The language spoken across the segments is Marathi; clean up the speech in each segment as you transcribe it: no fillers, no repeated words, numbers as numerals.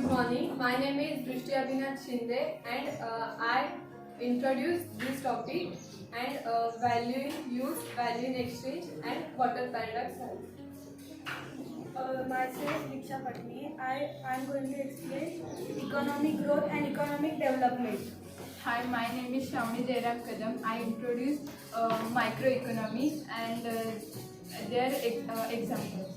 morning. My name is Drishti Abhinath Shinde and I introduce this topic and value in use, value in exchange and water paradox. Myself Diksha Patni. I am going to explain economic growth and economic development. Hi, my name is Shravani Jairam Kadam. I introduce microeconomy and their examples.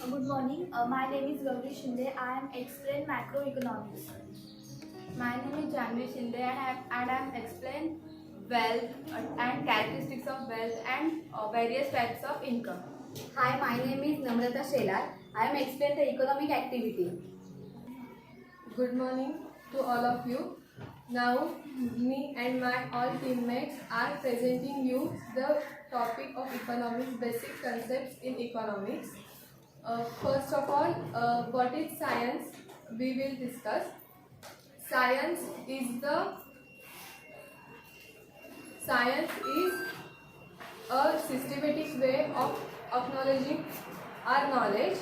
Good morning. My name is Gauri Shinde. I am explain macroeconomics. My name is Janvi Shinde and I am explain wealth and characteristics of wealth and various types of income. Hi, my name is Namrata Shelar. I am explain the economic activity. Good morning to all of you. Now, me and my all teammates are presenting you the topic of economics, basic concepts in economics. First of all, what is science? We will discuss. Science is a systematic way of acknowledging our knowledge.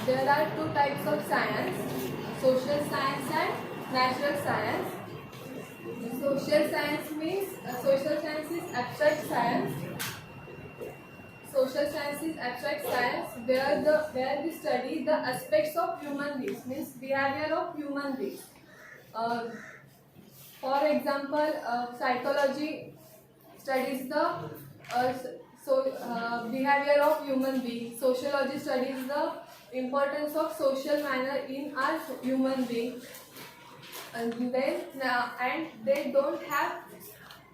There are two types of science: social science and natural science. Social science means social science is abstract science. Social science is abstract science where we study the aspects of human beings, means behavior of human beings. For example, psychology studies the behavior of human beings. Sociology studies the importance of social manner in our human being. And they don't have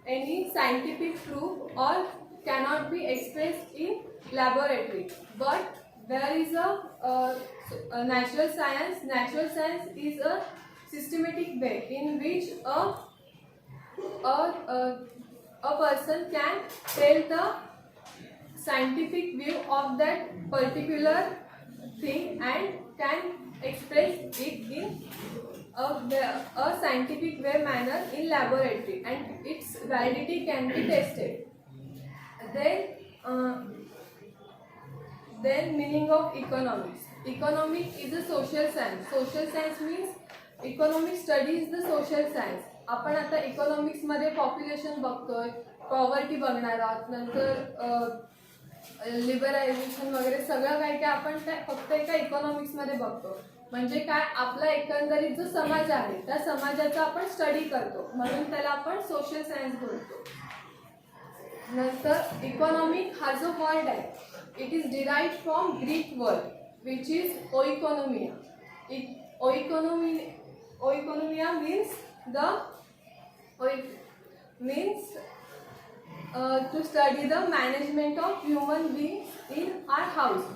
any scientific proof or cannot be expressed in laboratory. But there is a natural science. Natural science is a systematic way in which a person can tell the scientific view of that particular thing and can express it in a scientific way manner in laboratory, and its validity can be tested. Then meaning of economics. Economics is a social science. Social science means economic studies the social science. आपण आता इकॉनॉमिक्स मध्ये पॉप्युलेशन बघतोय, पॉवर्टी बघणार आहोत, नंतर लिबरलायझेशन वगैरे सगळं काय काय आपण फक्त एका इकॉनॉमिक्स मध्ये बघतो. म्हणजे काय, आपला एकंदरीत जो समाज आहे त्या समाजाचा आपण स्टडी करतो, म्हणून त्याला आपण सोशल सायन्स बोलतो. नंतर इकॉनॉमिक हा जो वर्ड आहे, it is derived from Greek word which is oikonomia. Oikonomia means to study the management of human beings in our house,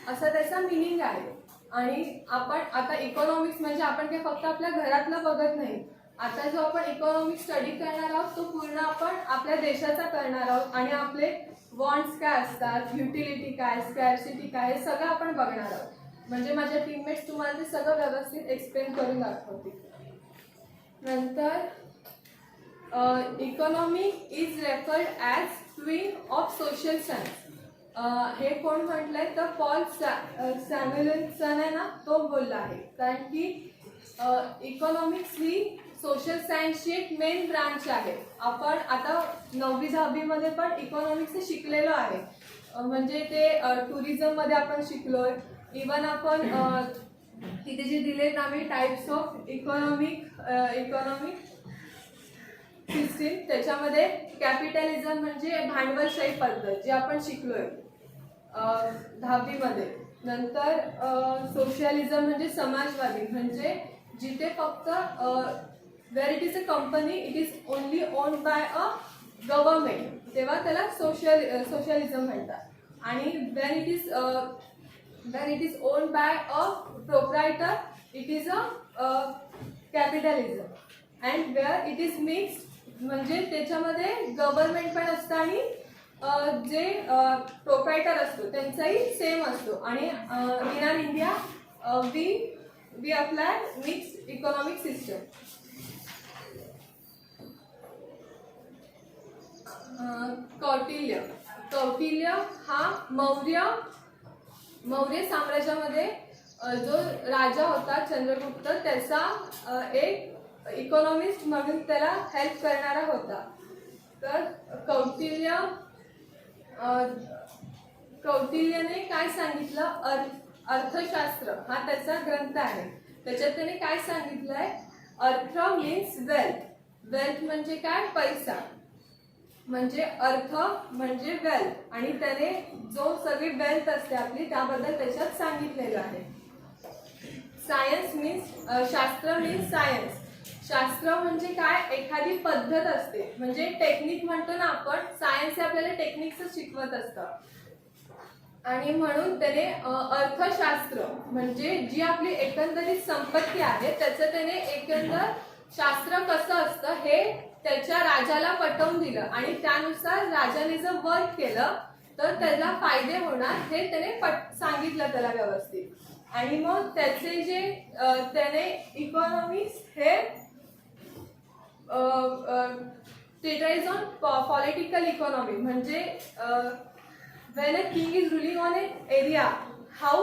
असा त्याचा मिनिंग आहे. आणि आपण आता इकॉनॉमिक्स म्हणजे आपण काय फक्त आपल्या घरातलं बघत नाही. आता जो आपण इकॉनॉमिक्स स्टडी करणार आहोत तो पूर्ण आपण आपल्या देशाचा करणार आहोत, आणि आपले वॉन्ट्स काय असतात, युटिलिटी काय, स्कॅर्सिटी काय, हे सगळं आपण बघणार आहोत. म्हणजे माझ्या टीममेट्स तुम्हाला ते सगळं व्यवस्थित एक्सप्लेन करून दाखवतील. नंतर economic is referred as twin of social science. हे कोण म्हटलंय तर पॉल सॅम्युएल्सन आहे ना, तो बोलला आहे. कारण की इकॉनॉमिक्स ही सोशल सायन्सची एक मेन ब्रांच आहे. आपण आता 9वी 10वी मध्ये पण इकॉनॉमिक्स शिकलेलो आहे. म्हणजे ते टुरिझममध्ये आपण शिकलोय. इवन आपण तिथे जे दिलेत आम्ही टाईप्स ऑफ इकॉनॉमिक सिस्टीम, त्याच्यामध्ये कॅपिटलिझम म्हणजे भांडवलशाही पद्धत जी आपण शिकलोय 10वी मध्ये. नंतर सोशलिझम म्हणजे समाजवादी, म्हणजे जिथे फक्त where it is a company it is only owned by a government, तेव्हा त्याला सोशलिझम म्हणतात. आणि when it is owned by a proprietor it is a capitalism, and where it is mixed म्हणजे त्याच्यामध्ये गव्हर्नमेंट पण असतं आणि जे प्रोप्रायटर असतो त्यांचाही सेम असतो. आणि in our India we apply mixed economic system. Kautilya हा मौर्य साम्राज्यामध्ये जो राजा होता चंद्रगुप्त त्याचा एक इकॉनॉमिस्ट म्हणून त्याला हेल्प करणारा होता. तर कौटिल्यने काय सांगितलं, अर्थशास्त्र हा त्याचा ग्रंथ आहे. त्याच्यात त्याने काय सांगितलंय, अर्थ मीन्स वेल्थ. वेल्थ म्हणजे काय, पैसा. म्हणजे अर्थ म्हणजे वेल्थ. आणि त्याने जो सगळी वेल्थ असते आपली त्याबद्दल त्याच्यात सांगितलेलं आहे. सायन्स मीन्स, शास्त्र मीन्स सायन्स. शास्त्र म्हणजे काय, एखादी पद्धत असते. म्हणजे टेक्निक म्हणतो ना आपण, सायन्स हे आपल्याला टेक्निक्स शिकवत असतं. आणि म्हणून त्याने अर्थशास्त्र म्हणजे जी आपली एकंदरीत संपत्ती आहे त्याचं त्याने एकंदर शास्त्र कसं असतं हे त्याच्या राजाला पटवून दिलं. आणि त्यानुसार राजाने जर वर्क केलं तर त्याला फायदे होणार हे त्याने सांगितलं त्याला व्यवस्थित. आणि मग त्याचे जे त्याने इकॉनॉमिक्स हे ट्रेटाइज ऑन पॉलिटिकल इकॉनॉमी म्हणजे when a king is ruling on an area, how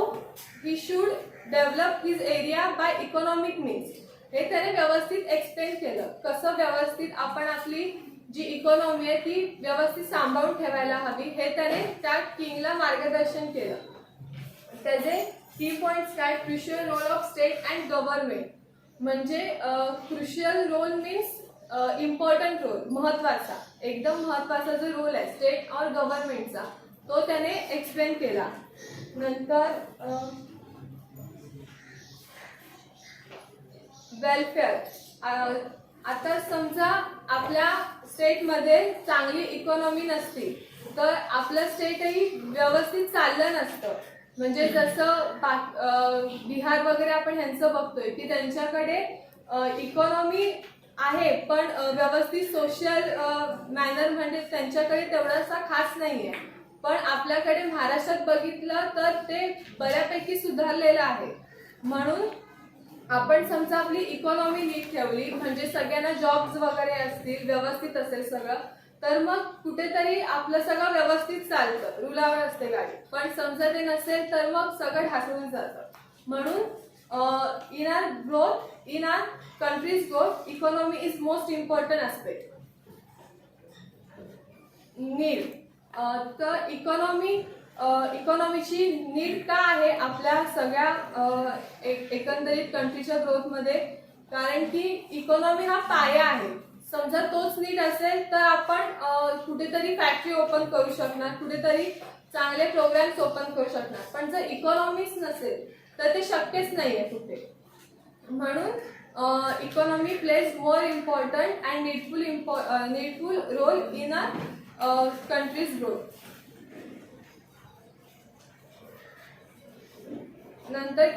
he should develop his area by economic means. हे त्याने व्यवस्थित एक्सप्लेन केलं, कसं व्यवस्थित आपण आपली जी इकॉनॉमी आहे ती व्यवस्थित सांभाळून ठेवायला हवी हे त्याने त्या किंगला मार्गदर्शन केलं. त्याचे की पॉइंट्स काय, crucial role of state and government. म्हणजे crucial role means important role, महत्वाचा, एकदम महत्वाचा जो रोल आहे स्टेट और गव्हर्नमेंटचा तो त्याने एक्सप्लेन केला. नंतर वेलफेअर. आता समजा आपल्या स्टेटमध्ये चांगली इकॉनॉमी नसती तर आपलं स्टेटही व्यवस्थित चाललं नसतं. म्हणजे जसं बिहार वगैरे आपण ह्यांचं बघतोय की त्यांच्याकडे इकॉनॉमी आहे पण व्यवस्थित सोशल मॅनर म्हणजे त्यांच्याकडे तेवढासा खास नाहीये. पण आपल्याकडे महाराष्ट्रात बघितलं तर ते बऱ्यापैकी सुधारलेलं आहे. म्हणून आपण समजा आपली इकॉनॉमी नीट ठेवली म्हणजे सगळ्यांना जॉब्स वगैरे असतील, व्यवस्थित असेल सगळं, तर मग कुठेतरी आपलं सगळं व्यवस्थित चालतं, रुलावर असते गाडी. पण समजा ते नसेल तर मग सगळं ढासळून जातं. म्हणून in R growth, in R countries growth, economy is most important असते. नीड. तर इकॉनॉमीची नीड का आहे आपल्या सगळ्या एकंदरीत कंट्रीच्या ग्रोथमध्ये, कारण की इकॉनॉमी हा पाया आहे. समजा तोच नीट असेल तर आपण कुठेतरी फॅक्टरी ओपन करू शकणार, कुठेतरी चांगले प्रोग्राम्स ओपन करू शकणार. पण जर इकॉनॉमीच नसेल तर ते शक्यच नाही आहे कुठे. म्हणून economy plays more important and needful role in a country's growth. नंतर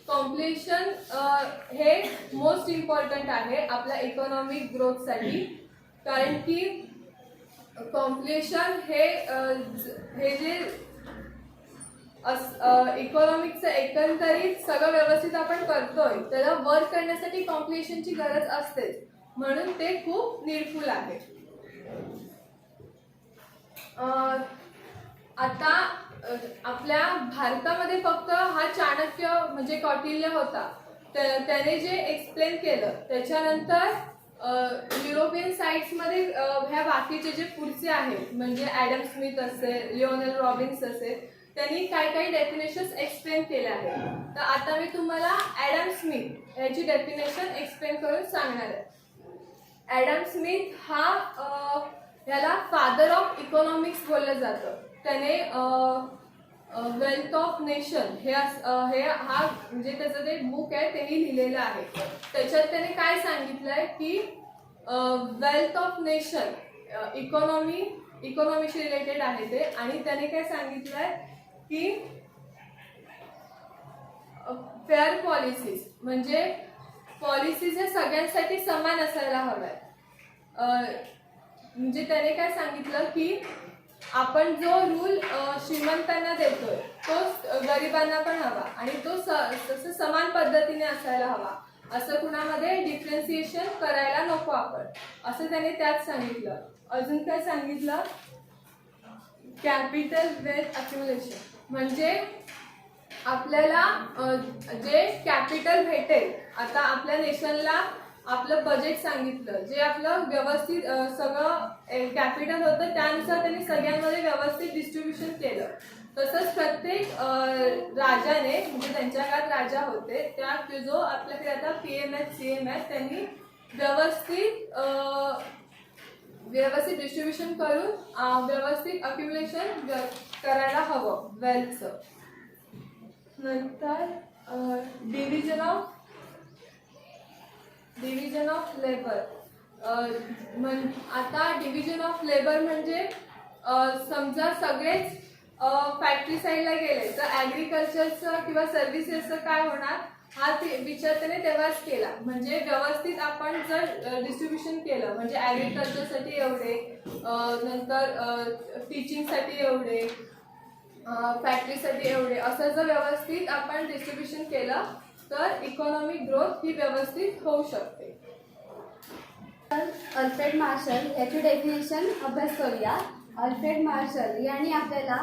कॉम्प्लेशन हे मोस्ट इम्पॉर्टंट आहे आपल्या इकॉनॉमिक ग्रोथसाठी. कारण की कॉम्प्लेशन हे जे इकॉनॉमिकचं एकंदरीत सगळं व्यवस्थित आपण करतोय त्याला वर्क करण्यासाठी कॉम्प्लेशनची गरज असतेच. म्हणून ते खूप नीडफुल आहे. आता आपल्या भारतामध्ये फक्त हा चाणक्य म्हणजे कौटिल्य होता, त्याने जे एक्सप्लेन केलं. त्याच्यानंतर युरोपियन साइट्समध्ये ह्या बाकीचे जे पुढचे आहेत म्हणजे ॲडम स्मिथ असेल, लिओनेल रॉबिन्स असेल, त्यांनी काही काही डेफिनेशन्स एक्सप्लेन केल्या आहेत. तर आता मी तुम्हाला ॲडम स्मिथ याची डेफिनेशन एक्सप्लेन करून सांगणार आहे. ॲडम स्मिथ हा याला फादर ऑफ इकॉनॉमिक्स बोललं जातं. त्याने वेल्थ ऑफ नेशन हे हा म्हणजे त्याचं जे बुक आहे तेही लिहिलेलं आहे. त्याच्यात त्याने काय सांगितलंय की वेल्थ ऑफ नेशन इकॉनॉमीशी रिलेटेड आहे ते. आणि त्याने काय सांगितलंय की फेअर पॉलिसीज म्हणजे पॉलिसीज हे सगळ्यांसाठी समान असायला हव्यात. म्हणजे त्याने काय सांगितलं की आपण जो रूल श्रीमंतांना देतोय तो गरिबांना पण हवा आणि तो तसं समान पद्धतीने असायला हवा. असं कुणामध्ये डिफरन्सिएशन करायला नको आपण, असं त्याने त्यात सांगितलं. अजून काय सांगितलं, कॅपिटल वेल्थ अक्युमुलेशन. म्हणजे आपल्याला जे कॅपिटल भेटेल, आता आपल्या नेशनला आपलं बजेट सांगितलं, जे आपलं व्यवस्थित सगळं कॅपिटल होतं त्यानुसार त्यांनी सगळ्यांमध्ये व्यवस्थित डिस्ट्रीब्युशन केलं. तसंच प्रत्येक राजाने, म्हणजे त्यांच्या काळात राजा होते त्या जो आपल्याकडे आता PM आहेत CM आहेत, त्यांनी व्यवस्थित डिस्ट्रीब्युशन करून व्यवस्थित अक्युमुलेशन करायला हवं वेल्थचं. नंतर डिव्हिजन ऑफ लेबर. आता डिव्हिजन ऑफ लेबर म्हणजे समजा सगळेच फॅक्टरी साईडला गेले तर ॲग्रिकल्चरचं किंवा सर्व्हिसेसचं काय होणार, हा विचार त्याने तेव्हाच केला. म्हणजे व्यवस्थित आपण जर डिस्ट्रीब्युशन केलं, म्हणजे ॲग्रिकल्चरसाठी एवढे, नंतर टीचिंगसाठी एवढे, फॅक्टरीसाठी एवढे, असं जर व्यवस्थित आपण डिस्ट्रीब्युशन केलं तर इकॉनॉमिक ग्रोथ ही व्यवस्थित होऊ शकते. अल्फ्रेड मार्शल याची डेफिनेशन अभ्यास करूया. अल्फ्रेड मार्शल यांनी आपल्याला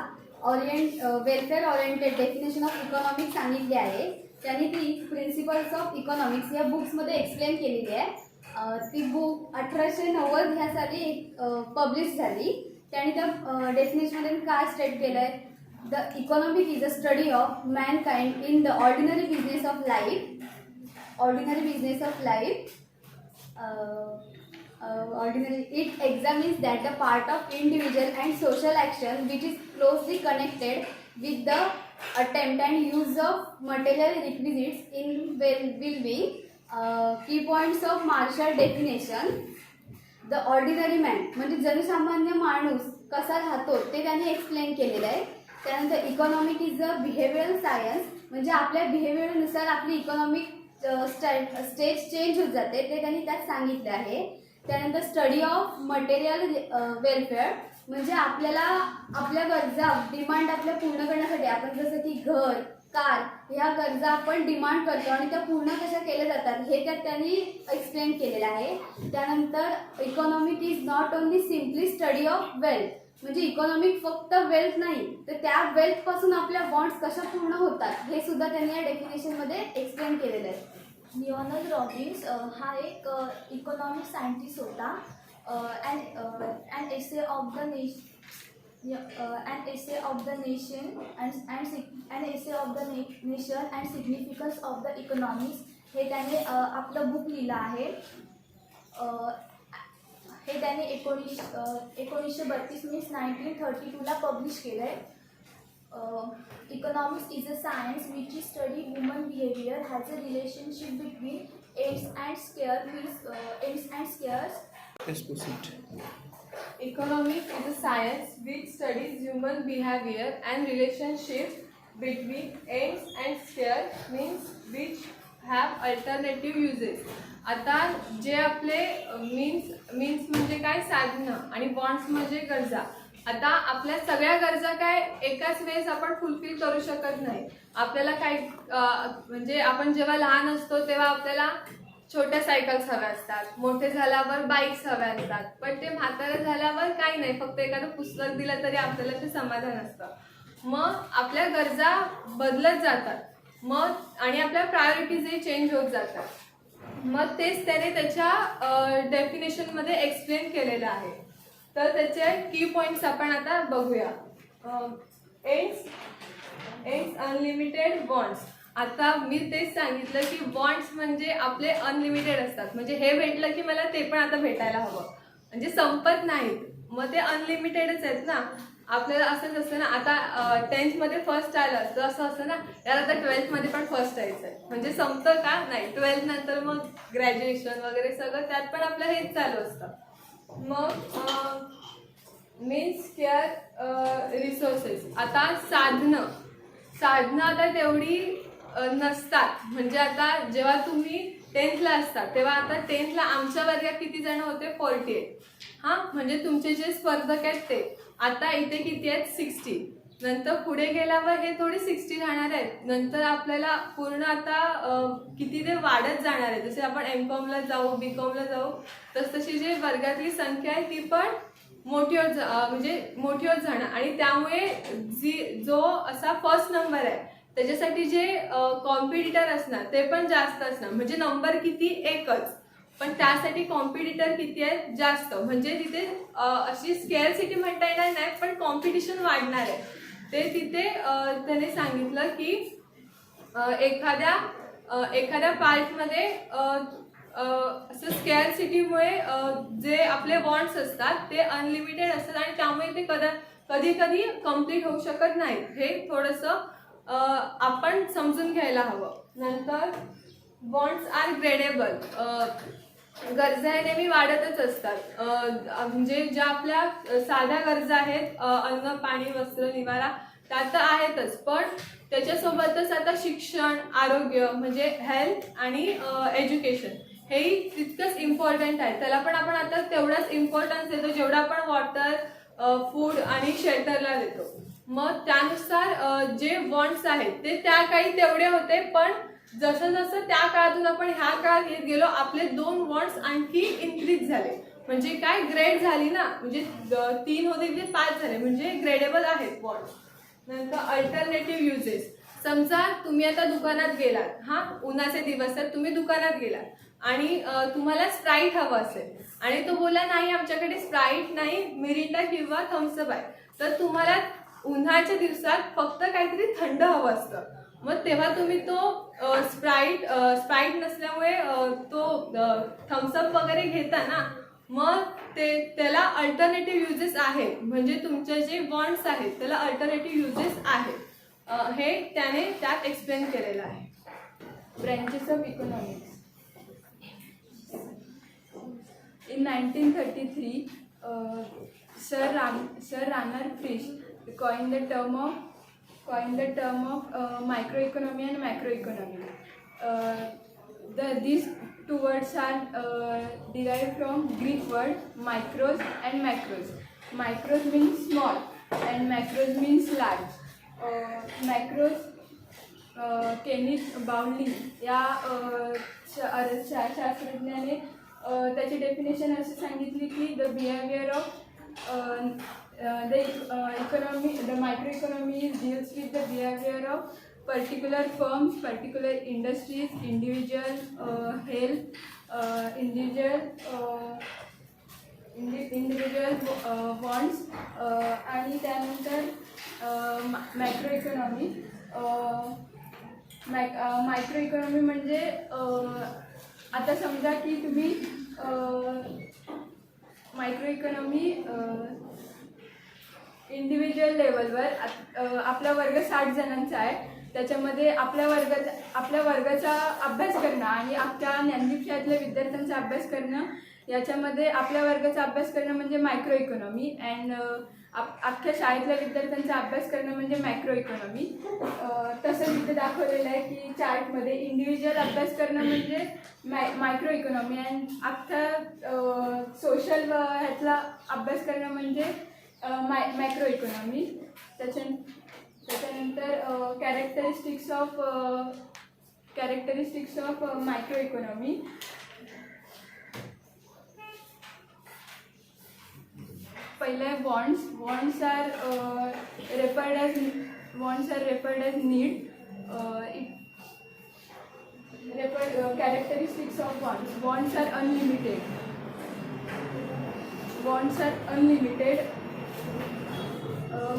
welfare oriented definition of economics सांगितली आहे. त्यांनी ती प्रिन्सिपल्स ऑफ इकॉनॉमिक्स या बुक्समध्ये एक्सप्लेन केलेली आहे. ती बुक 1890 ह्या साली पब्लिश झाली. त्यांनी त्या डेफिनेशनमध्ये काय स्टेट केलं आहे, the economic is a study of Mankind in the ordinary business of life. It examines that the part of individual and social action which is closely connected with the attempt and use of material requisites in well-being. Key points of Marshall definition. The ordinary man म्हणजे जनसामान्य माणूस कसा राहतो ते त्यांनी एक्सप्लेन केलेलं आहे. त्यानंतर economic is a behavioural science, म्हणजे आपल्या बिहेवियरनुसार आपली इकॉनॉमिक स्टेज चेंज होत जाते, ते त्यांनी त्यात सांगितले आहे. त्यानंतर स्टडी ऑफ मटेरियल वेलफेअर, म्हणजे आपल्याला आपल्या गरजा डिमांड आपल्या पूर्ण करण्यासाठी आपण जसं की घर, कार ह्या गरजा आपण डिमांड करतो आणि त्या पूर्ण कशा केल्या जातात हे त्यात त्यांनी एक्सप्लेन केलेलं आहे. त्यानंतर economic is not only simply study of wealth, म्हणजे इकॉनॉमिक फक्त वेल्थ नाही तर त्या वेल्थपासून आपल्या वॉन्ट्स कशा पूर्ण होतात हे सुद्धा त्यांनी या डेफिनेशनमध्ये एक्सप्लेन केलेलं आहे. लिओनार्ड रॉबिन्स हा एक इकॉनॉमिक सायंटिस्ट होता. And essay of the nation and significance of the economics हे त्याने आपलं बुक लिहिलं आहे. हे त्याने 1932 मीन्स 1932ला पब्लिश केलं आहे. Economics is a science which study human behavior, has a relationship between aims and scares. Yes, proceed. Economics is a science which studies human behavior and relationship between aims and spheres, means which have alternative uses. आता जे आपले मीन्स म्हणजे काय, साधनं, आणि वॉन्ट्स म्हणजे गरजा. आता आपल्या सगळ्या गरजा काय एकाच वेळेस आपण फुलफिल करू शकत नाही. आपल्याला काय म्हणजे आपण जेव्हा लहान असतो तेव्हा आपल्याला छोट्या सायकल्स हव्या असतात, मोठे झाल्यावर बाईक्स हव्या असतात, पण ते म्हातारे झाल्यावर काही नाही, फक्त एखादं पुस्तक दिलं तरी आपल्याला ते समाधान असतं. मग आपल्या गरजा बदलत जातात, मग आणि आपल्या प्रायोरिटीजही चेंज होत जातात. मग तेच त्याने त्याच्या डेफिनेशनमध्ये एक्सप्लेन केलेलं आहे. तर त्याचे की पॉईंट्स आपण आता बघूया. Ends unlimited wants. आता मी तेच सांगितलं की वॉन्ट्स म्हणजे आपले अनलिमिटेड असतात, म्हणजे हे भेटलं की मला ते पण आता भेटायला हवं, म्हणजे संपत नाहीत, मग ते अनलिमिटेडच आहेत ना. आपल्याला असंच असतं ना, आता 10th मध्ये फर्स्ट आलं तर असं असतं ना, यार आता 12th मध्ये पण फर्स्ट यायचं आहे, म्हणजे संपतं का नाही. 12th नंतर मग ग्रॅज्युएशन वगैरे सगळं त्यात पण आपलं हेच चालू असतं. मग मीन्स केअर रिसोर्सेस. आता साधनं आता तेवढी नसतात, म्हणजे आता जेव्हा तुम्ही 10thला असतात तेव्हा, आता 10thला आमच्या वर्गात किती जण होते, 48. हां, म्हणजे तुमचे जे स्पर्धक आहेत ते आता इथे किती आहेत, 60. नंतर पुढे गेल्यावर हे थोडे 60 राहणार आहेत. नंतर आपल्याला पूर्ण आता किती ते वाढत जाणार आहे. जसे आपण MCOMला जाऊ, BCOMला जाऊ, तशी जी वर्गातली संख्या आहे ती पण म्हणजे मोठी होत जाणं, आणि त्यामुळे जो असा फर्स्ट नंबर आहे त्याच्यासाठी जे कॉम्पिटिटर असणार ते पण जास्त असणार. म्हणजे नंबर किती एकच, पण त्यासाठी कॉम्पिटिटर किती आहेत जास्त. म्हणजे तिथे अशी स्केअरसिटी म्हणता येणार नाही, पण कॉम्पिटिशन वाढणार आहे. ते तिथे त्याने सांगितलं की एखाद्या पार्टमध्ये असं स्केअरसिटीमुळे जे आपले वॉन्ट्स असतात ते अनलिमिटेड असतात, आणि त्यामुळे ते कधी कधी कम्प्लीट होऊ शकत नाहीत. हे थोडंसं आपण समजून घ्यायला हवं. नंतर वॉन्ट्स आर ग्रेडेबल. गरजा हे नेहमी वाढतच असतात. म्हणजे ज्या आपल्या साध्या गरजा आहेत, अन्न, पाणी, वस्त्र, निवारा, त्या तर आहेतच, पण त्याच्यासोबतच आता शिक्षण, आरोग्य म्हणजे हेल्थ आणि एज्युकेशन हेही तितकंच इम्पॉर्टंट आहे. त्याला पण आपण आता तेवढाच इम्पॉर्टन्स देतो जेवढा आपण वॉटर, फूड आणि शेल्टरला देतो. मग त्यानुसार जे वॉन्ट्स आहेत ते त्या काळी तेवढे होते, पण जसं जसं त्या काळातून आपण ह्या काळात येत गेलो आपले 2 वॉन्ट्स आणखी इन्क्रीज झाले. म्हणजे काय, ग्रेड झाली ना, म्हणजे 3 होते ते 5 झाले, म्हणजे ग्रेडेबल आहेत वॉन्ट्स. नंतर अल्टरनेटिव्ह युजेस. समजा तुम्ही आता दुकानात गेलात, उन्हाचे दिवस आहेत, तुम्ही दुकानात गेलात आणि तुम्हाला स्प्राईट हवं असेल आणि तो बोला नाही आमच्याकडे स्प्राईट नाही, मिरिंडा किंवा थम्सअप आहे. तर तुम्हाला उन्हाळ्याच्या दिवसात फक्त काहीतरी थंड हवं असतं. मग तेव्हा तुम्ही तो स्प्राईट नसल्यामुळे तो थम्सअप वगैरे घेता ना, मग त्याला अल्टरनेटिव्ह युजेस आहेत. म्हणजे तुमचे जे वॉन्ट्स आहेत त्याला अल्टरनेटिव्ह युजेस आहेत. हे त्याने त्यात एक्सप्लेन केलेलं आहे. Branches of economics. In 1933, Sir Ranner Frisch coined the term of microeconomy and macroeconomy. These two words are derived from Greek word micros and macros. Micros means small and macros means large. Macros, Kenneth बाउंडली या शास्त्रज्ञाने त्याची डेफिनेशन अशी सांगितली की the behaviour of the micro economy deals with the behaviour of particular firms, particular industries, individual health, individual wants, आणि त्यानंतर मॅक्रो इकॉनॉमी. मायक्रो इकॉनॉमी म्हणजे आता समजा की तुम्ही मायक्रो इकॉनॉमी इंडिव्हिज्युअल लेवलवर आपला वर्ग 60 जणांचा आहे. त्याच्यामध्ये आपल्या वर्गाचा अभ्यास करणं आणि अख्ख्या ज्ञानदीप शाळेतल्या विद्यार्थ्यांचा अभ्यास करणं, याच्यामध्ये आपल्या वर्गाचा अभ्यास करणं म्हणजे मायक्रो इकॉनॉमी, अँड अख्ख्या शाळेतल्या विद्यार्थ्यांचा अभ्यास करणं म्हणजे मॅक्रो इकॉनॉमी. तसं तिथे दाखवलेलं आहे की चार्टमध्ये इंडिव्हिज्युअल अभ्यास करणं म्हणजे मायक्रो इकॉनॉमी, अँड अख्ख्या सोशल ह्यातला अभ्यास करणं म्हणजे मॅक्रो इकॉनॉमी. त्याच्यानंतर कॅरेक्टरिस्टिक्स ऑफ मायक्रो इकॉनॉमी. पहिले wants are referred as need. Characteristics of wants are unlimited.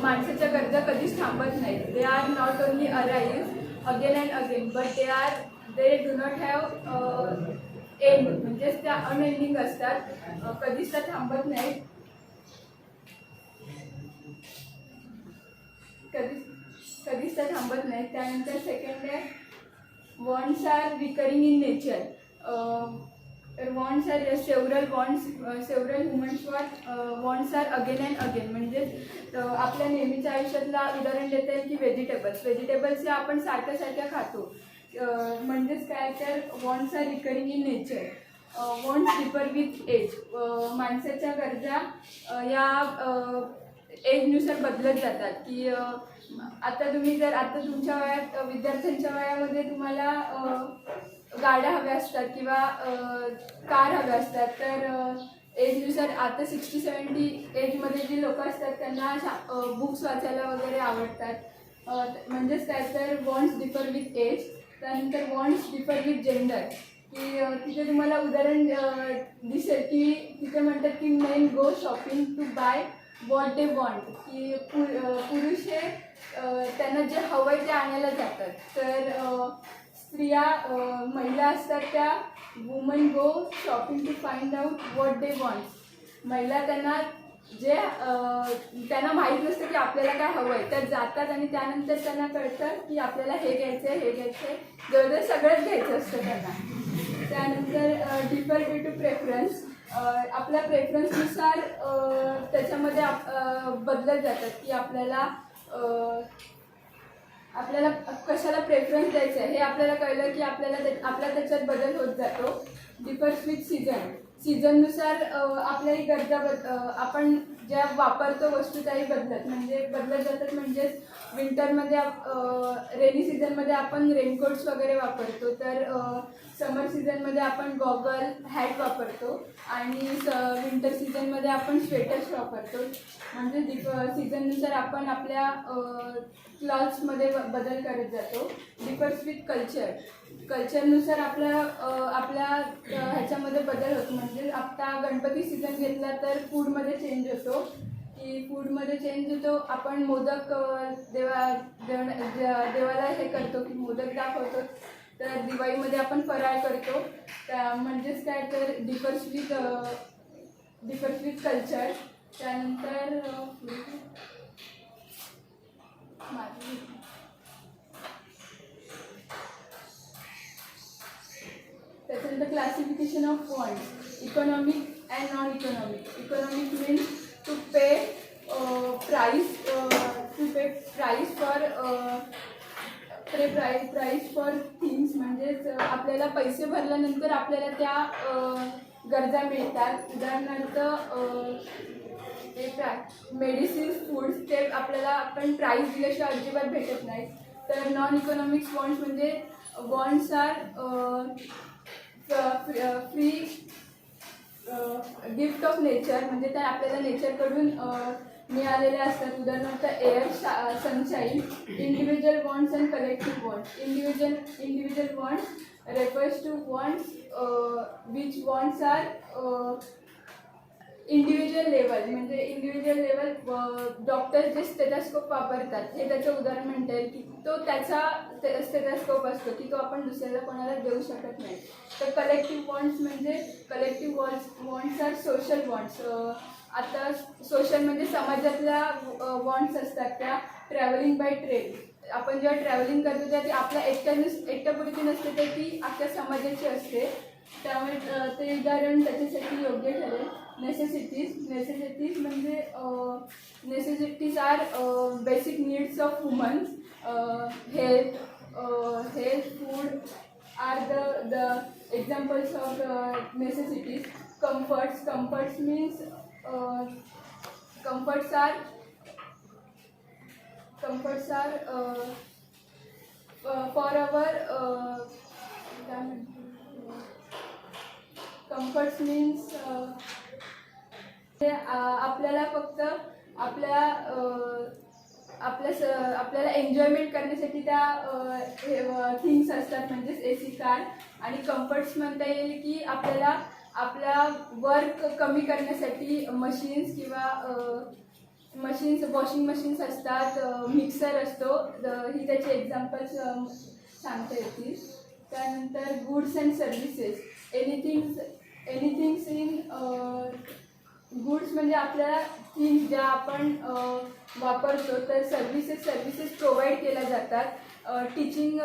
माणसाच्या गरजा कधीच थांबत नाहीत. They are not only arrive again and again, but they do not have end. म्हणजेच त्या अनएंडिंग असतात, कधीच त्या थांबत नाहीत, कधीच त्या थांबत नाहीत. त्यानंतर सेकंड आहे wants are recurring in nature. Wants are several humans wants are again and again. म्हणजे आपल्या नेहमीच्या आयुष्यातला उदाहरण देता येईल की व्हेजिटेबल्स हे आपण सारख्या खातो. म्हणजेच काय, तर wants are recurring in nature. Wants differ with age. माणसाच्या गरजा या एजनुसार बदलत जातात. की आता तुमच्या वयात, विद्यार्थ्यांच्या वयामध्ये तुम्हाला गाड्या हव्या असतात किंवा कार हव्या असतात, तर एजनुसार आता 60-70 एजमध्ये जी लोक असतात त्यांना बुक्स वाचायला वगैरे आवडतात. म्हणजेच काय तर वॉन्ट्स डिफर विथ एज. त्यानंतर वॉन्ट्स डिफर विथ जेंडर, की तिथे तुम्हाला उदाहरण दिसेल की तिथे म्हणतात की men go shopping to buy what they want, की पुरुष हे त्यांना जे हवं आहे ते आणायला जातात. तर स्त्रिया महिला असतात त्या women go shopping to find out what they want. महिला त्यांना जे त्यांना माहीत नसतं की आपल्याला काय हवं आहे, त्या जातात आणि त्यानंतर त्यांना कळतं की आपल्याला हे घ्यायचं आहे, हे घ्यायचं आहे, जवळजवळ सगळंच घ्यायचं असतं त्यांना. त्यानंतर डिफर ड्यू टू प्रेफरन्स, आपल्या प्रेफरन्सनुसार त्याच्यामध्ये बदलत जातात की आपल्याला कशाला प्रेफरन्स द्यायचं आहे हे आपल्याला कळलं की आपला त्याच्यात बदल होत जातो. डिफर्स विथ सीझननुसार आपल्याही गरजा आपण ज्या वापरतो वस्तू त्याही बदलत जातात. म्हणजेच विंटरमध्ये रेनी सीझनमध्ये आपण रेनकोट्स वगैरे वापरतो, तर समर सीझनमध्ये आपण गॉगल हॅट वापरतो आणि विंटर सीझनमध्ये आपण स्वेटर्स वापरतो. म्हणजे सीझननुसार आपण आपल्या क्लॉथ्समध्ये बदल करत जातो. डिफर्स विथ कल्चरनुसार आपल्या ह्याच्यामध्ये बदल होतो. म्हणजे आता गणपती सीझन घेतला तर फूडमध्ये चेंज होतो, की फूडमध्ये चेंज होतो. आपण मोदक देवाला हे करतो की मोदक दाखवतो. तर दिवाळीमध्ये आपण फराळ करतो. म्हणजेच काय तर डिफर्स विथ कल्चर. त्यानंतर त्याच्यानंतर classification of wants, economic and non economic. Economic means to pay price for things. म्हणजेच आपल्याला पैसे भरल्यानंतर आपल्याला त्या गरजा मिळतात. उदाहरणार्थ मेडिसिन्स, फूड्स, ते आपल्याला आपण प्राईस दिल्याशिवाय अजिबात भेटत नाही. तर नॉन इकॉनॉमिक्स वॉन्ट्स म्हणजे wants are free gift of nature. म्हणजे त्या आपल्याला नेचरकडून मिळालेले असतात. उदाहरणार्थ air, sunshine. Individual wants and collective wants. Individual wants refers to wants which wants are individual level. म्हणजे इंडिव्हिज्युअल लेवल डॉक्टर्स जे स्टेथोस्कोप वापरतात हे त्याचं उदाहरण म्हणता येईल की तो त्याचा स्टेथोस्कोप असतो की तो आपण दुसऱ्याला कोणाला देऊ शकत नाही. तर कलेक्टिव्ह वॉन्ट्स म्हणजे collective wants are social wants. आता सोशल म्हणजे समाजातल्या वॉन्ट्स असतात त्या ट्रॅव्हलिंग बाय ट्रेन. आपण जेव्हा ट्रॅव्हलिंग करतो तेव्हा ती आपल्या एकट्यापुरती नसते तर ती अख्ख्या समाजाची असते. त्यामुळे ते उदाहरण त्याच्यासाठी योग्य ठरेल. नेसेसिटीज म्हणजे necessities are basic needs of women's. Health, food are the examples of necessities. Comforts means comforts are for our comforts means आपल्याला फक्त आपल्याला एन्जॉयमेंट करण्यासाठी त्या थिंग्स असतात. म्हणजेच AC, कार. आणि कम्फर्ट्स म्हणता येईल की आपल्या वर्क कमी करण्यासाठी मशीन्स किंवा वॉशिंग मशीन्स असतात, मिक्सर असतो. ही त्याचे एक्झाम्पल्स सांगता येतील. त्यानंतर goods and services. Anythings in goods म्हणजे आपल्याला थिंग्स ज्या आपण वापरतो. तर सर्व्हिसेस प्रोव्हाइड केल्या जातात. टीचिंग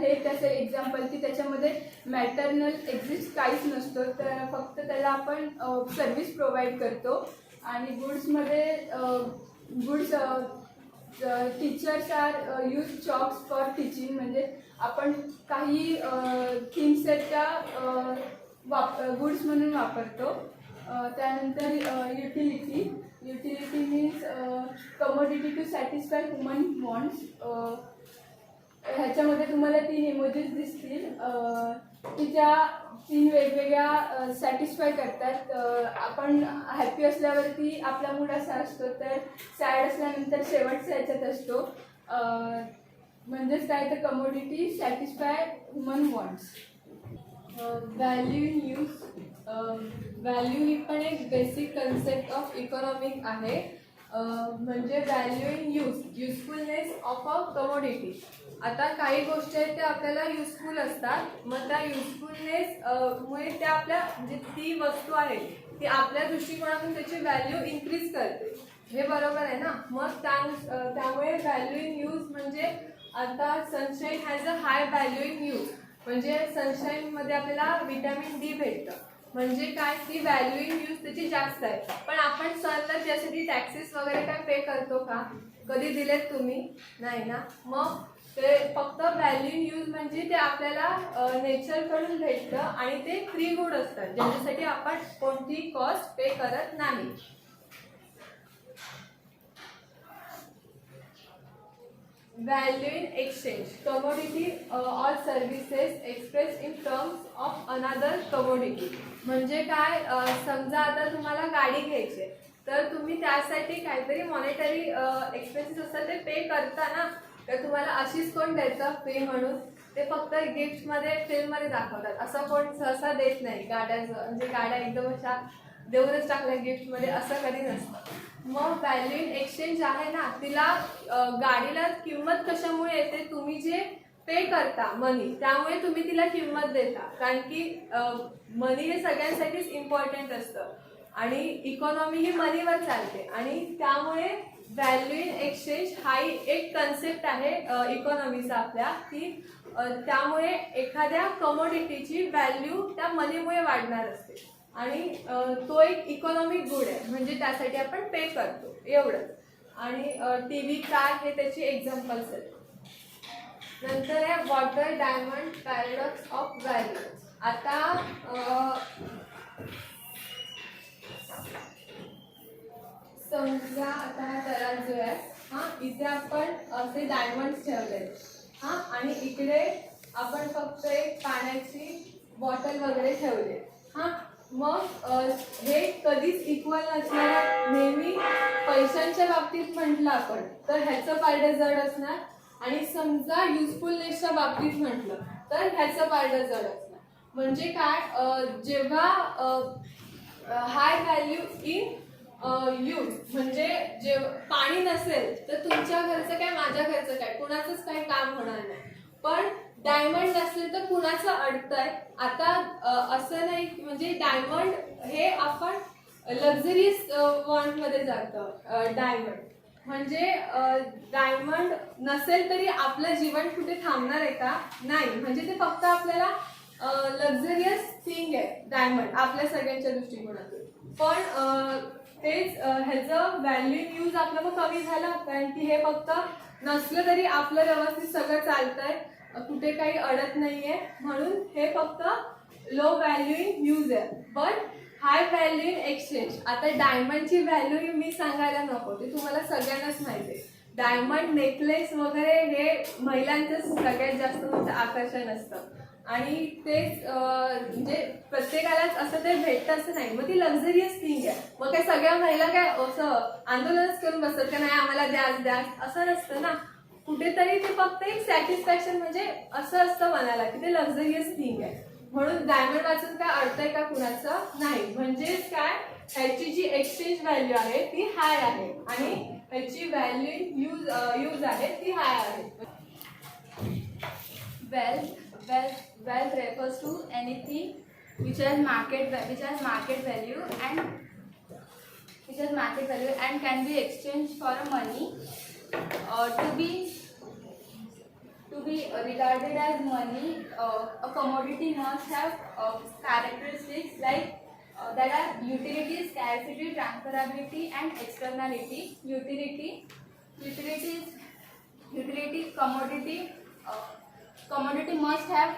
हे त्याचं एक्झाम्पल की त्याच्यामध्ये मॅटर्नल एक्झिस्ट काहीच नसतो, तर फक्त त्याला आपण सर्व्हिस प्रोव्हाइड करतो. आणि गुड्समध्ये teachers are use chalks for teaching. म्हणजे आपण काही थिंग्स आहेत त्या गुड्स म्हणून वापरतो. त्यानंतर utility means commodity to satisfy human wants. ह्याच्यामध्ये तुम्हाला 3 इमोजीस दिसतील. तीन वेगवेगळ्या सॅटिस्फाय करतात. आपण हॅपी असल्यावरती आपला मूड असा असतो, तर सॅड असल्यानंतर शेवटच्या ह्याच्यात असतो. म्हणजेच काय तर commodity satisfy human wants. Value in use. Value ही पण एक बेसिक कन्सेप्ट ऑफ इकॉनॉमिक आहे. म्हणजे value in usefulness of a commodity. आता काही गोष्टी आहेत त्या आपल्याला युजफुल असतात, मग त्या युजफुलनेस मुळे त्या आपल्या म्हणजे ती वस्तू आहे ती आपल्या दृष्टिकोनातून त्याची व्हॅल्यू इन्क्रीज करते. हे बरोबर आहे ना. मग त्यामुळे व्हॅल्यू इन यूज म्हणजे आता sunshine has a high value in use. म्हणजे सनशाईनमध्ये आपल्याला विटॅमिन डी भेटतं. म्हणजे काय, ती व्हॅल्यू इन यूज त्याची जास्त आहे. पण आपण सनला त्यासाठी टॅक्सेस वगैरे काय पे करतो का? कधी दिलेत तुम्ही? नाही ना. मग ते फक्त व्हॅल्यू इन यूज म्हणजे ते आपल्याला नेचरकडून भेटतं आणि ते फ्री गुड असतात, ज्याच्यासाठी आपण कोणतीही कॉस्ट पे करत नाही. Value in exchange. Commodity or services express in terms of another commodity. म्हणजे काय, समजा आता तुम्हाला गाडी घ्यायची आहे, तर तुम्ही त्यासाठी काहीतरी मॉनेटरी एक्सपेन्सेस असतात ते पे करता ना. तर तुम्हाला अशीच कोण द्यायचं फ्री म्हणून? ते फक्त गिफ्टमध्ये फिल्ममध्ये दाखवतात, असं कोण सहसा देत नाही. म्हणजे गाड्या एकदम अशा देऊनच टाकल्या गिफ्टमध्ये, असं कधी नसतं. मग व्हॅल्यू इन एक्सचेंज आहे ना, तिला गाडीला किंमत कशामुळे येते? तुम्ही जे पे करता मनी, त्यामुळे तुम्ही तिला किंमत देता. कारण की मनी हे सगळ्यांसाठीच इम्पॉर्टंट असतं आणि इकॉनॉमी ही मनीवर चालते. आणि त्यामुळे व्हॅल्यू इन एक्सचेंज हा एक कन्सेप्ट आहे इकॉनॉमीचा आपल्या, की त्यामुळे एखाद्या कमोडिटीची व्हॅल्यू त्या मनीमुळे वाढणार असते आणि तो एक इकॉनॉमिक गुड आहे, म्हणजे त्यासाठी आपण पे करतो, एवढंच. आणि टी व्ही, कार हे त्याची एक्झाम्पल्स आहेत. नंतर आहे water diamond paradox of value. आता समजा आता हा तराजू आहे, हां, इथे आपण असे डायमंड्स ठेवले, हां, आणि इकडे आपण फक्त एक पाण्याची बॉटल वगैरे ठेवले, हां. मग हे कधीच इक्वल नसणार. नेहमी पैशांच्या बाबतीत म्हटलं आपण तर ह्याचं पारडं जड असणार, आणि समजा युजफुलनेसच्या बाबतीत म्हटलं तर ह्याचं पारडं जड असणार. म्हणजे काय, जेव्हा हाय व्हॅल्यू इन यूज म्हणजे जे पाणी नसेल तर तुमच्या घरचं काय, माझ्या घरचं काय, कुणाचंच काही काम होणार नाही. पण डायमंड नसेल तर कुणाचं अडतंय? आता असं नाही, म्हणजे डायमंड हे आपण लक्झरियस वॉन्टमध्ये जातं. डायमंड म्हणजे डायमंड नसेल तरी आपलं जीवन कुठे थांबणार आहे का? नाही. म्हणजे ते फक्त आपल्याला लक्झरियस थिंग आहे डायमंड आपल्या सगळ्यांच्या दृष्टिकोनातून. पण तेच ह्याचं व्हॅल्यू यूज आपलं मग कमी झालं, कारण की हे फक्त नसलं तरी आपलं व्यवस्थित सगळं चालतंय, कुठे काही अडत नाहीये, म्हणून हे फक्त लो व्हॅल्यू इन यूज आहे. But high value in exchange. आता डायमंडची व्हॅल्यू मी सांगायला नको, ते तुम्हाला सगळ्यांनाच माहिती आहे. डायमंड नेकलेस वगैरे हे महिलांचं सगळ्यात जास्त मोठं आकर्षण असतं आणि तेच म्हणजे प्रत्येकालाच असं ते भेटतं असं नाही. मग ती लक्झरियस थिंग आहे. मग काय सगळ्या महिला काय असं आंदोलनच करून बसतात का नाही आम्हाला द्यास द्यास, असं नसतं ना. कुठेतरी ते फक्त एक सॅटिस्फॅक्शन म्हणजे असं असतं मनाला की ते लक्झरियस थिंग आहे. म्हणून डायमंड वाचून काय अडतंय का कुणाचं? नाही. म्हणजेच काय, ह्याची जी एक्सचेंज व्हॅल्यू आहे ती हाय आहे आणि ह्याची व्हॅल्यू यूज आहे ती हाय आहे. Wealth refers to anything which has market value and can be exchanged for money. To be regarded as money, a commodity must have characteristics like that are utility, scarcity, transferability, and externality. Commodity must have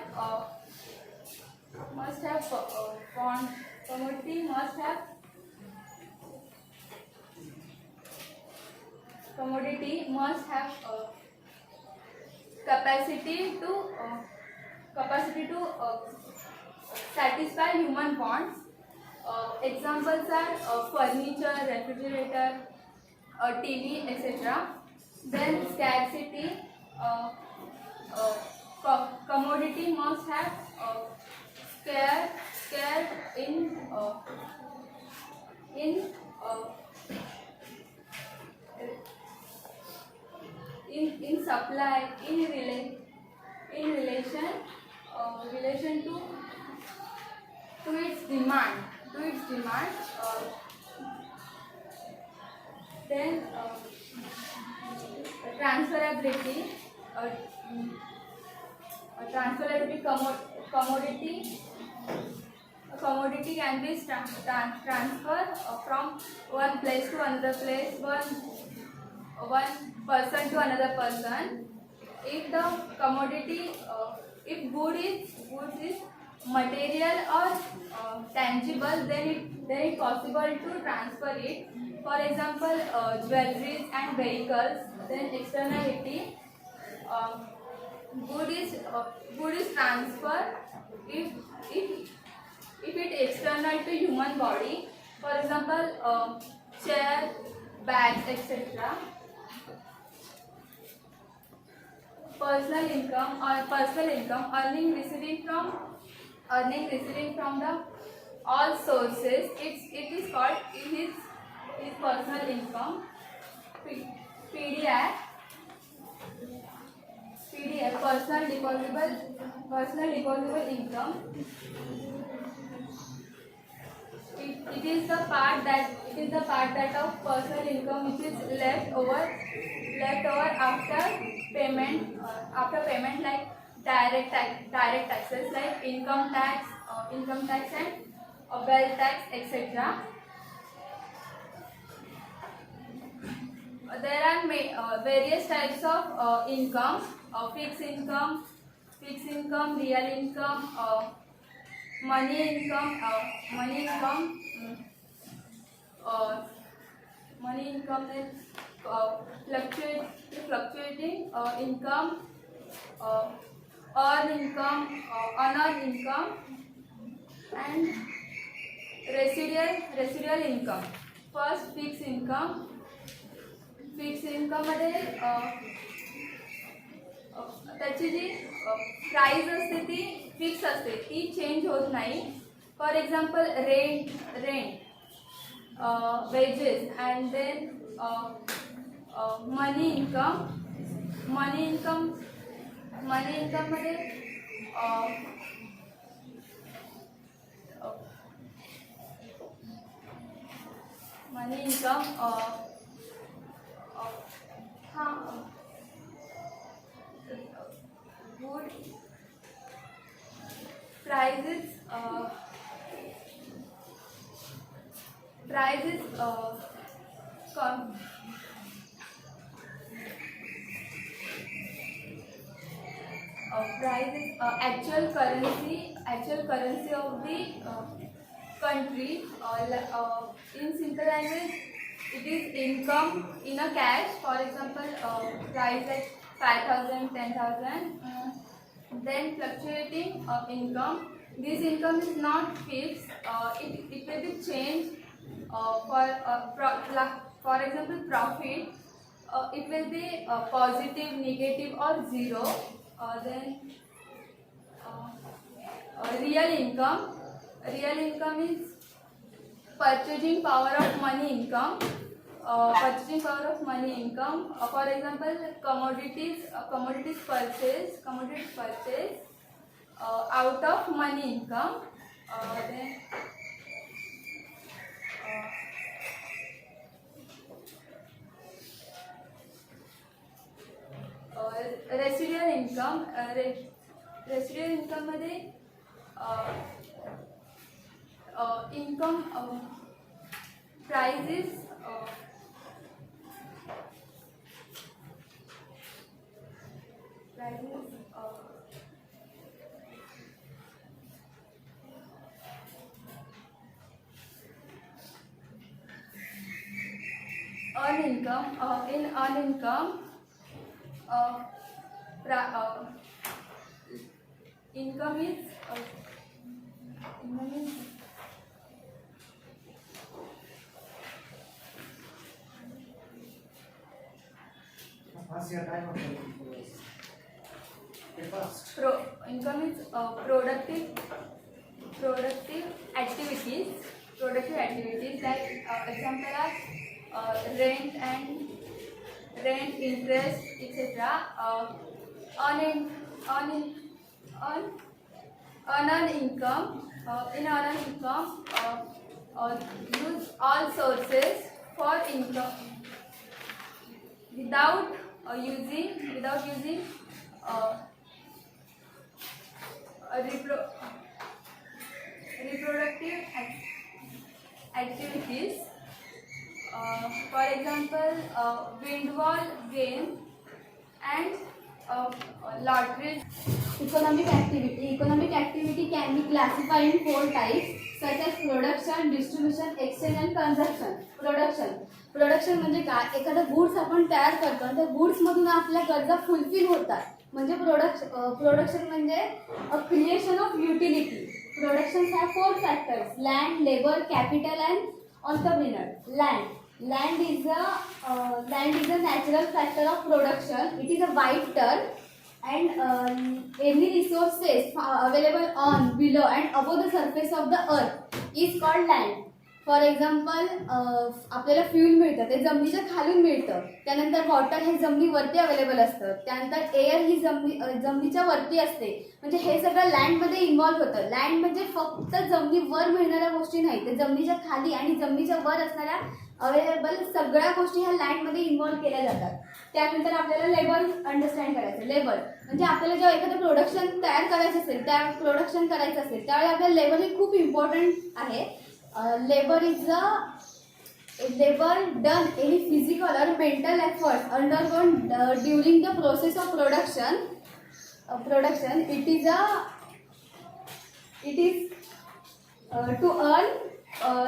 capacity to satisfy human wants. Examples are furniture, refrigerator, TV, etc. Then scarcity, commodity must have scare in uh, in supply in relation to its demand. Then transferability, uh, commodity. A commodity can be transferred from one place to another place, one person to another person. If the commodity, if goods is material or tangible, then it possible to transfer it. For example, jewelries and vehicles. Then externality, good is transferred if it external to human body. For example, chair, bags, etc. Personal income, earning receiving from the all sources. It is called his personal income. PDF, personal deposable income. It is the part that of personal income which is left over after payment, like direct taxes like income tax and wealth tax, etc. There are various types of income: fixed income, real income, money income, then fluctuating income, earned income, unearned income, and residual income. First, fixed income. Fix इन्कममध्ये त्याची जी प्राइस असते ती फिक्स असते, ती चेंज होत नाही. For example rent, wages, and then money इन्कममध्ये money income good prices actual currency of the country. In simple language, it is income in a cash. For example, price like 5,000, 10,000. Then fluctuating income. This income is not fixed. It will be changed. For example, profit. It will be positive, negative, or zero. Then real income. Real income is purchasing power of money income. For example, commodities purchase out of money income. Then residual income. Residual income मध्ये income prices earn income. In earn income, income is What's your time of working? Get fast. Income is productive activities. Productive activities like example are rent, interest, etc. Unearned income. In unearned income, use all sources for income without using uh, reproductive activities. For example, windfall gain and lottery. Economic activity can be classified in 4 types such as production, distribution, exchange and consumption. Production म्हणजे काय? एखादा गुड्स आपण तयार करतो आणि त्या गुड्समधून आपल्या गरजा फुलफिल होतात. म्हणजे प्रोडक्शन म्हणजे अ creation of utility. Production have 4 factors: land, labour, capital and entrepreneur. Land is a natural factor of production. It is a wide term, and any resources available on, below and above the surface of the earth is called land. For example आपल्याला फ्यूल मिळतं ते जमिनीच्या खालून मिळतं. त्यानंतर वॉटर हे जमिनीवरती अवेलेबल असतं. त्यानंतर एअर ही जमिनीच्या वरती असते. म्हणजे हे सगळं लँडमध्ये इन्व्हॉल्व्ह होतं. लँड म्हणजे फक्त जमिनीवर मिळणाऱ्या गोष्टी नाही, ते जमिनीच्या खाली आणि जमिनीच्या वर असणाऱ्या अवेलेबल सगळ्या गोष्टी ह्या लँडमध्ये इन्व्हॉल्व्ह केल्या जातात. त्यानंतर आपल्याला लेबर अंडरस्टँड करायचं. लेबर म्हणजे आपल्याला जेव्हा एखादं प्रोडक्शन तयार करायचं असेल, प्रोडक्शन करायचं असेल त्यावेळी आपल्याला लेबर हे खूप इम्पॉर्टंट आहे. Labor is labor done any physical or mental effort undergone during the process of production. It is to earn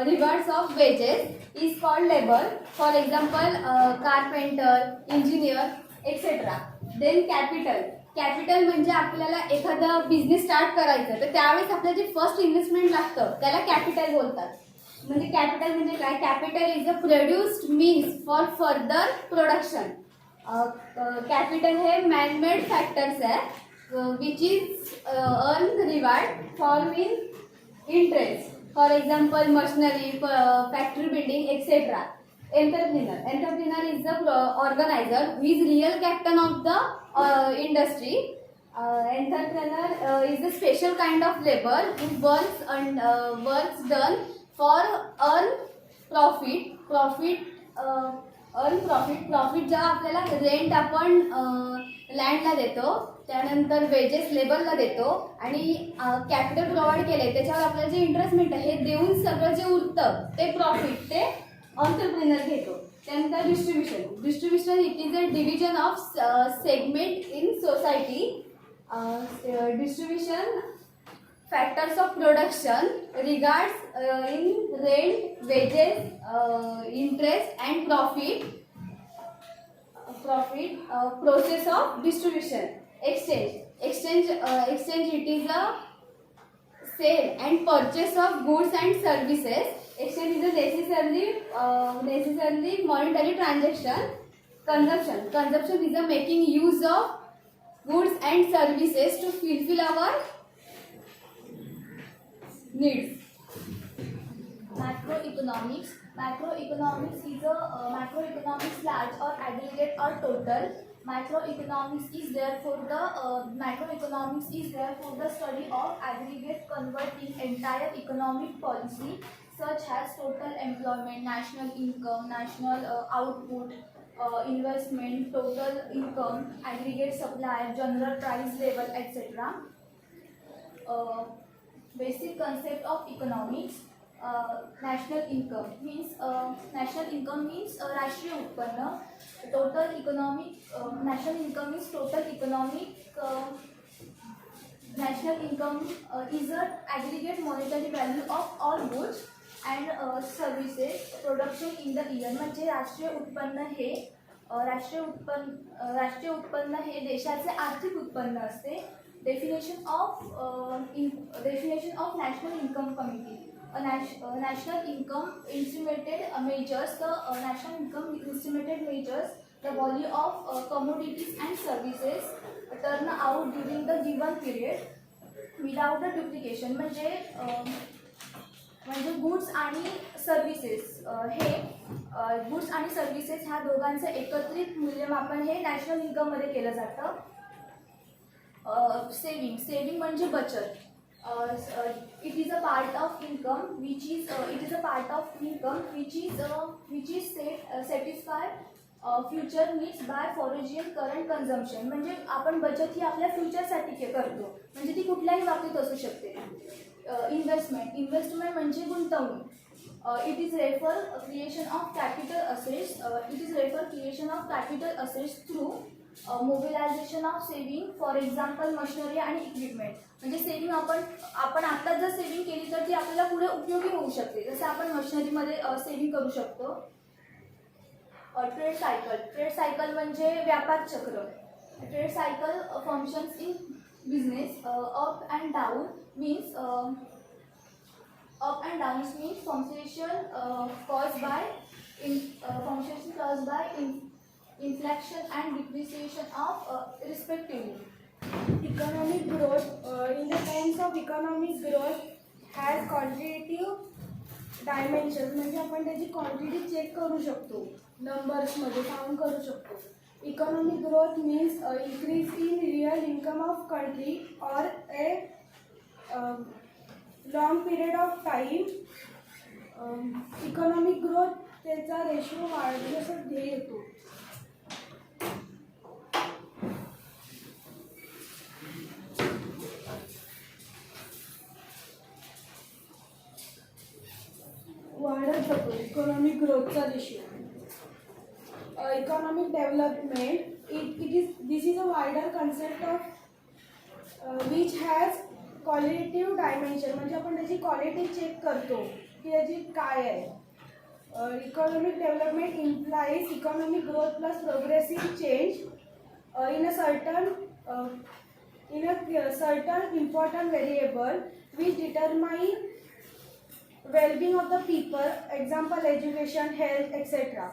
rewards of wages is called labor. For example, carpenter, engineer, etc. Then capital म्हणजे आपल्याला एखादा बिझनेस स्टार्ट करायचं तर त्यावेळेस आपल्याला जे फर्स्ट इन्व्हेस्टमेंट लागतं त्याला कॅपिटल बोलतात. म्हणजे कॅपिटल म्हणजे काय? Capital is a produced means for further production. Capital हे मॅनमेड फॅक्टर्स आहे which is earn reward for mean interest. For example machinery, factory building etcetera. Entrepreneur is the organizer who is real captain of the industry. Entrepreneur is a special kind of labor who works done for earn profit. Profit जेव्हा आपल्याला रेंट आपण लँडला देतो, त्यानंतर वेजेस लेबरला देतो आणि कॅपिटल प्रोव्हाइड केले त्याच्यावर आपल्याला जे इंटरेस्ट मिळतं हे देऊन सगळं जे उरतं ते प्रॉफिट ते entrepreneur घेतो. त्यानंतर distribution it is a division of segment in society. Distribution factors of production regards in rent, wedges, interest and profit. Process of distribution. Exchange it is a sale and purchase of goods and services. Exchange is a necessarily monetary transaction. Consumption is a making use of goods and services to fulfill our needs. Macroeconomics is macroeconomics large or aggregate or total. Macroeconomics is therefore the study of aggregate converting entire economic policy such as total employment, national income, national output, investment, total income, aggregate supply, general price level, etc. Basic concept of economics. National income means राष्ट्रीय उत्पन्न. Total economic national income is total economic. National income is an aggregate monetary value of all goods and services production in the year. म्हणजे राष्ट्रीय उत्पन्न हे देशाचे आर्थिक उत्पन्न असते. Definition of national income committee. National income estimated measures. The national income estimated measures the value of commodities and services turn out during the given period without the duplication. म्हणजे गुड्स आणि सर्व्हिसेस हे गुड्स आणि सर्व्हिसेस ह्या दोघांचं एकत्रित मूल्यमापन हे नॅशनल इन्कममध्ये केलं जातं. सेविंग म्हणजे बचत. It is a part of income which is satisfy future needs by foreign current consumption. म्हणजे आपण बचत ही आपल्या फ्युचरसाठी करतो, म्हणजे ती कुठल्याही बाबतीत असू शकते. इन्व्हेस्टमेंट म्हणजे गुंतवणूक. It is refer creation of capital assets through mobilization of saving, for example machinery आणि इक्विपमेंट. म्हणजे सेविंग आपण आता जर सेविंग केली तर ती आपल्याला पुढे उपयोगी होऊ शकते. जसं आपण मशिनरीमध्ये सेविंग करू शकतो. ट्रेड सायकल म्हणजे व्यापार चक्र. Trade cycle functions in business. Up and down means fluctuation caused by inflation and depreciation of respectively. Economic growth, in the terms of economic growth, has quantitative dimensions. म्हणजे आपण त्याची क्वांटिटी चेक करू शकतो, नंबर्समध्ये काउंट करू शकतो. Economic growth means increase in real income of country or a long period of time. Economic growth त्याचा रेशो वाढण्याचा ध्येय येतो. वाढत जातो इकॉनॉमिक ग्रोथचा ratio. Economic development this is a wider concept of which has qualitative dimension. म्हणजे आपण त्याची क्वालिटी चेक करतो की त्याची काय आहे. Economic development implies economic growth plus progressive change in a certain important variable which determine well-being of the people, example education, health, etc.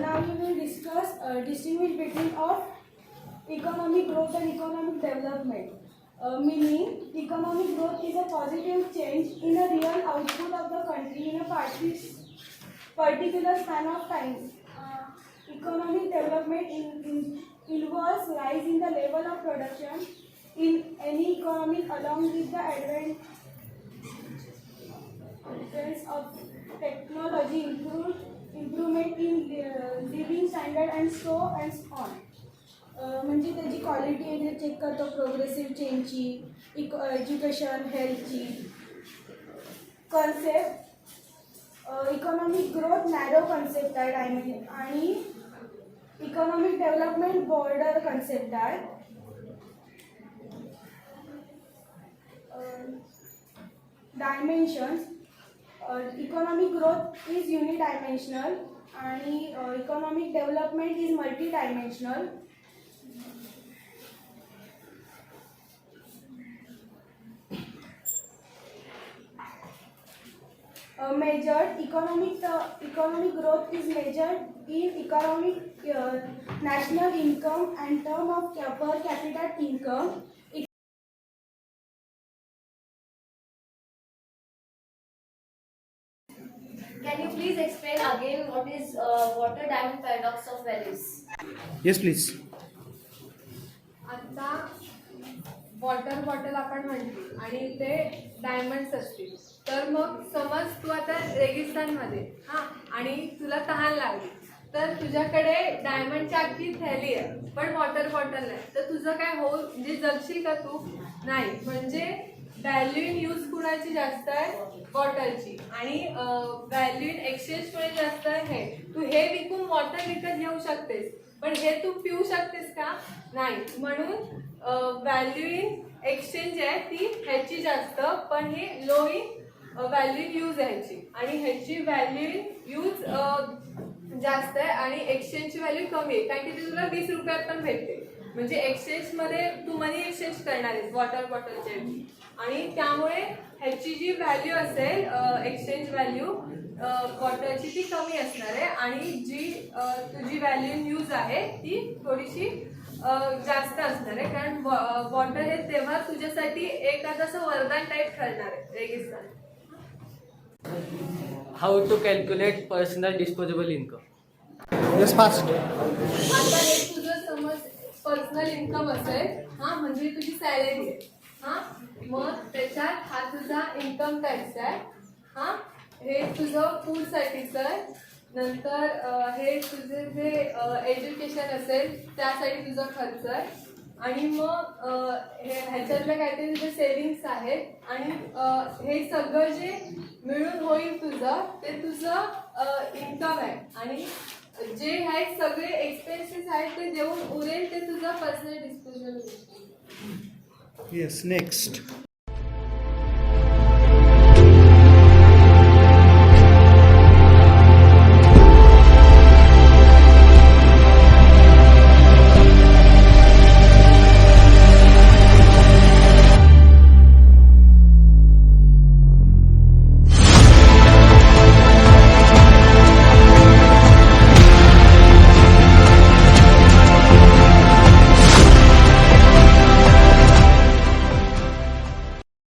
Now we will distinguish between of economic growth and economic development. Meaning economic growth is a positive change in a real output of the country in a particular span of time. Economic development involves rise in the level of production in any economy along with the advance of technology, improvement in living standard and so on. म्हणजे त्याची क्वालिटी वगैरे चेक करतो, प्रोग्रेसिव्ह चेंजची, एज्युकेशन, हेल्थची. Concept economic growth narrow concept आहे डायमेन्शन आणि इकॉनॉमिक डेव्हलपमेंट बॉर्डर कन्सेप्ट आहे. Dimensions economic growth is unidimensional आणि economic development is multi dimensional. Measured economic growth is measured in economic national income and term of per capita income. Can you please explain again what is water diamond paradox of values? Yes, please. आता वॉटर बॉटल आपण म्हटली आणि ते डायमंड्स असतील, तर मग समज तू आता रेगिस्तानमध्ये आणि तुला तहान लागली, तर तुझ्याकडे डायमंडची अख्खी थैली आहे पण वॉटर बॉटल नाही, तर तुझं काय म्हणजे जगशील का तू? नाही. म्हणजे व्हॅल्यू इन यूज कुणाची जास्त आहे? बॉटलची. आणि व्हॅल्यू इन एक्सचेंज कुणाची जास्त आहे? तू हे विकून वॉटर विकत घेऊ शकतेस, पण हे तू पिऊ शकतेस का? नाही. म्हणून व्हॅल्यू इन एक्सचेंज आहे ती ह्याची जास्त, पण हे low in value in use ह्याची, आणि ह्याची व्हॅल्यू इन यूज जास्त आहे आणि एक्सचेंजची व्हॅल्यू कमी आहे, कारण की ती तुला 20 रुपयात पण भेटते. म्हणजे एक्सचेंजमध्ये तू मनी एक्सचेंज करणार आहेस वॉटर बॉटलच्या, आणि त्यामुळे ह्याची जी व्हॅल्यू असेल एक्सचेंज व्हॅल्यू क्वार्टरची ती कमी असणार आहे आणि जी तुझी व्हॅल्यू इन यूज आहे ती थोडीशी जास्त असणार आहे, कारण वॉटर हे तेव्हा तुझ्यासाठी एक असं वरदान टाईप ठरणार आहे रेगिस्तान. How to calculate personal disposable income? Yes, fast. आता हे तुझं समज पर्सनल इन्कम असेल, हा म्हणजे तुझी सॅलरी आहे, हा मग त्याच्यात हा तुझा इन्कम टॅक्स आहे, हा हे तुझं फूडसाठीचं आहे, नंतर हे तुझे जे एज्युकेशन असेल त्यासाठी तुझा खर्च आहे, आणि मग ह्याच्यातल्या काहीतरी तुझे सेविंग्स आहेत, आणि हे सगळं जे मिळून होईल तुझं ते तुझं इन्कम आहे, आणि जे आहेत सगळे एक्सपेन्सेस आहेत ते देऊन उरेल ते तुझं पर्सनल डिस्पोजल. Yes, next.